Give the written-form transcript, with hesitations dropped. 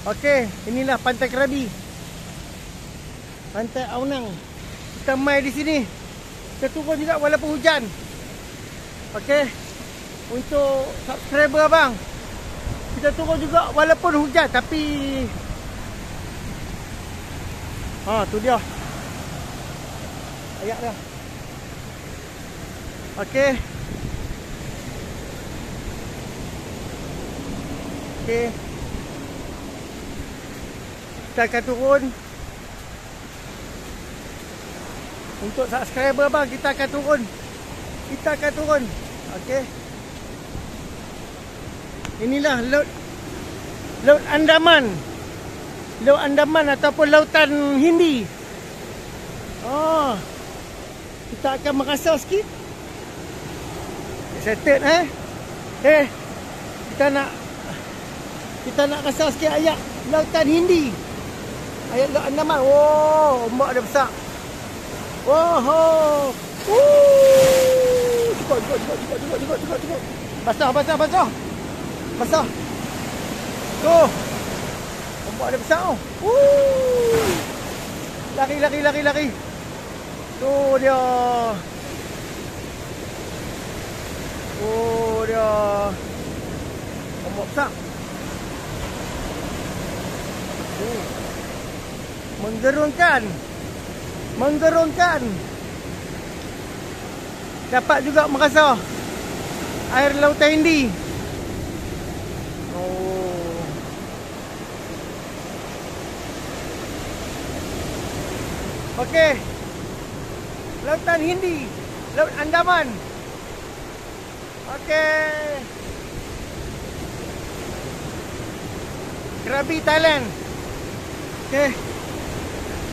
Okey, inilah Pantai Krabi. Pantai Aonang. Kita mai di sini. Kita turun juga walaupun hujan. Okey. Untuk subscriber abang, kita turun juga walaupun hujan, tapi tu dia. Ayak dah. Okey. Okey. Kita akan turun. Untuk subscriber abang, kita akan turun. Kita akan turun. Okey. Inilah Laut Andaman. Laut Andaman ataupun Lautan Hindi. Kita akan merasau sikit. Settle Kita nak rasau sikit ayat Lautan Hindi. Ayat Laut Andaman. Ombak dia besar. Cepat. Basah. Tuh. Ombak dia besar. Lari. Tuh dia. Ombak besar. Menggerunkan. Dapat juga merasa air Lautan Hindi. Okey. Lautan Hindi, Laut Andaman. Okey. Krabi, Thailand. Okey.